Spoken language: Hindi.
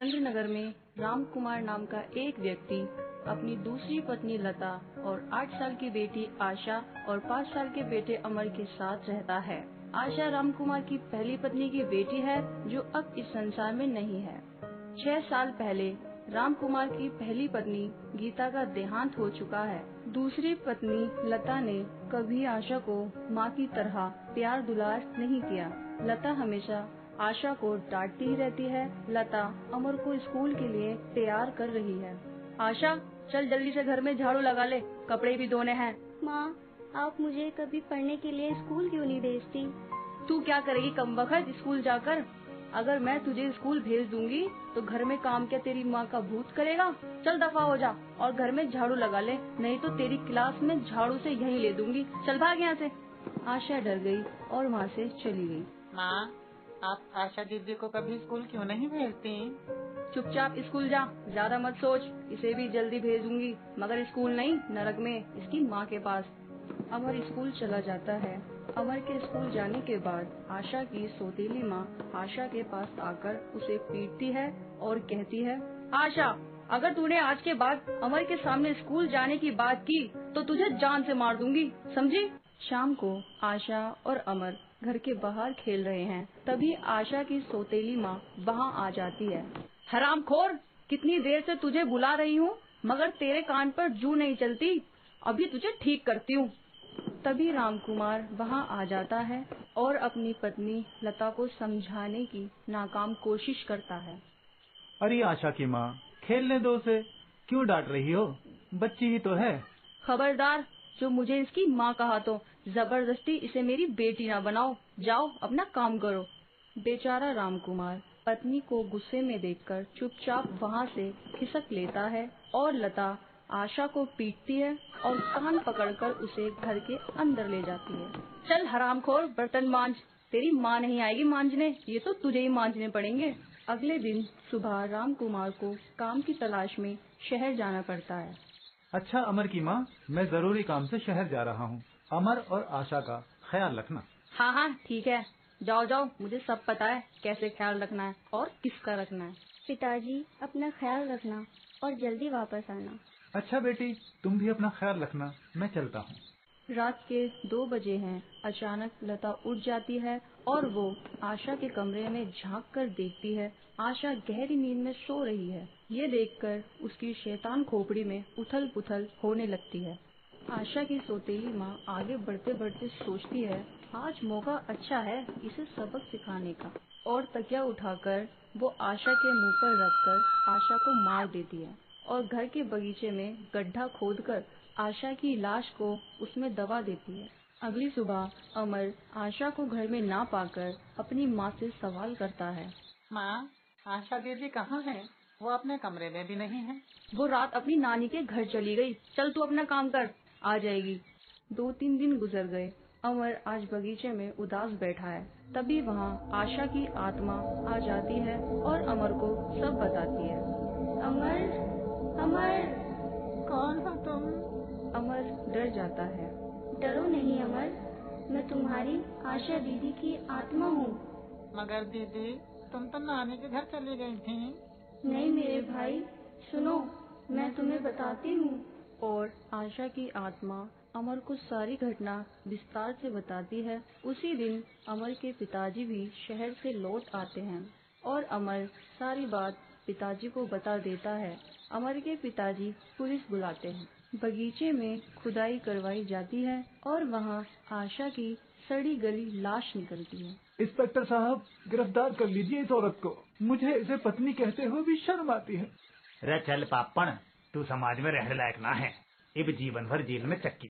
चंद्रनगर में राम कुमार नाम का एक व्यक्ति अपनी दूसरी पत्नी लता और 8 साल की बेटी आशा और 5 साल के बेटे अमर के साथ रहता है। आशा राम कुमार की पहली पत्नी की बेटी है जो अब इस संसार में नहीं है। 6 साल पहले राम कुमार की पहली पत्नी गीता का देहांत हो चुका है। दूसरी पत्नी लता ने कभी आशा को माँ की तरह प्यार दुलार नहीं किया। लता हमेशा आशा को डांटती ही रहती है। लता अमर को स्कूल के लिए तैयार कर रही है। आशा, चल जल्दी से घर में झाड़ू लगा ले, कपड़े भी धोने हैं। माँ, आप मुझे कभी पढ़ने के लिए स्कूल क्यों नहीं भेजती? तू क्या करेगी कमबख्त स्कूल जाकर? अगर मैं तुझे स्कूल भेज दूंगी तो घर में काम क्या तेरी माँ का भूत करेगा? चल दफा हो जा और घर में झाड़ू लगा ले, नहीं तो तेरी क्लास में झाड़ू से यहीं ले दूंगी। चल भाग यहाँ से। आशा डर गई और वहाँ से चली गई। माँ, आप आशा दीदी को कभी स्कूल क्यों नहीं भेजती? चुपचाप स्कूल जा, ज्यादा मत सोच। इसे भी जल्दी भेजूंगी, मगर स्कूल नहीं, नरक में, इसकी माँ के पास। अमर स्कूल चला जाता है। अमर के स्कूल जाने के बाद आशा की सौतेली माँ आशा के पास आकर उसे पीटती है और कहती है, आशा, अगर तूने आज के बाद अमर के सामने स्कूल जाने की बात की तो तुझे जान से मार दूंगी, समझी? शाम को आशा और अमर घर के बाहर खेल रहे हैं। तभी आशा की सौतेली माँ वहाँ आ जाती है। हरामखोर, कितनी देर से तुझे बुला रही हूँ मगर तेरे कान पर जू नहीं चलती। अभी तुझे ठीक करती हूँ। तभी राम कुमार वहाँ आ जाता है और अपनी पत्नी लता को समझाने की नाकाम कोशिश करता है। अरे आशा की माँ, खेलने दो उसे, क्यों डांट रही हो? बच्ची ही तो है। खबरदार, जो मुझे इसकी माँ कहा तो जबरदस्ती इसे मेरी बेटी ना बनाओ। जाओ अपना काम करो। बेचारा राम कुमार पत्नी को गुस्से में देखकर चुपचाप वहाँ से खिसक लेता है और लता आशा को पीटती है और कान पकड़कर उसे घर के अंदर ले जाती है। चल हरामखोर, बर्तन मांज। तेरी माँ नहीं आएगी मांजने, ये तो तुझे ही मांजने पड़ेंगे। अगले दिन सुबह राम कुमार को काम की तलाश में शहर जाना पड़ता है। अच्छा अमर की माँ, मैं जरूरी काम से शहर जा रहा हूँ। अमर और आशा का ख्याल रखना। हाँ हाँ ठीक है, जाओ जाओ, मुझे सब पता है कैसे ख्याल रखना है और किसका रखना है। पिताजी, अपना ख्याल रखना और जल्दी वापस आना। अच्छा बेटी, तुम भी अपना ख्याल रखना, मैं चलता हूँ। रात के 2 बजे हैं। अचानक लता उठ जाती है और वो आशा के कमरे में झांक कर देखती है। आशा गहरी नींद में सो रही है। ये देखकर उसकी शैतान खोपड़ी में उथल पुथल होने लगती है। आशा की सौतेली माँ आगे बढ़ते बढ़ते सोचती है, आज मौका अच्छा है इसे सबक सिखाने का, और तकिया उठाकर वो आशा के मुंह पर रखकर आशा को मार देती है और घर के बगीचे में गड्ढा खोदकर आशा की लाश को उसमें दबा देती है। अगली सुबह अमर आशा को घर में ना पाकर अपनी माँ से सवाल करता है। माँ, आशा दीदी कहाँ है? वो अपने कमरे में भी नहीं है। वो रात अपनी नानी के घर चली गई। चल तू अपना काम कर, आ जाएगी। 2-3 दिन गुजर गए। अमर आज बगीचे में उदास बैठा है। तभी वहाँ आशा की आत्मा आ जाती है और अमर को सब बताती है। अमर, अमर, कौन हो तुम? अमर डर जाता है। डरो नहीं अमर, मैं तुम्हारी आशा दीदी की आत्मा हूँ। मगर दीदी, तुम तो नानी के घर चली गई थी। नहीं मेरे भाई, सुनो, मैं तुम्हें बताती हूँ। और आशा की आत्मा अमर को सारी घटना विस्तार से बताती है। उसी दिन अमर के पिताजी भी शहर से लौट आते हैं और अमर सारी बात पिताजी को बता देता है। अमर के पिताजी पुलिस बुलाते हैं। बगीचे में खुदाई करवाई जाती है और वहाँ आशा की सड़ी गली लाश निकलती है। इंस्पेक्टर साहब, गिरफ्तार कर लीजिए इस औरत को। मुझे इसे पत्नी कहते हुए भी शर्म आती है। रे चल पापण, तू समाज में रहने लायक ना है, इब जीवन भर जेल में चक्की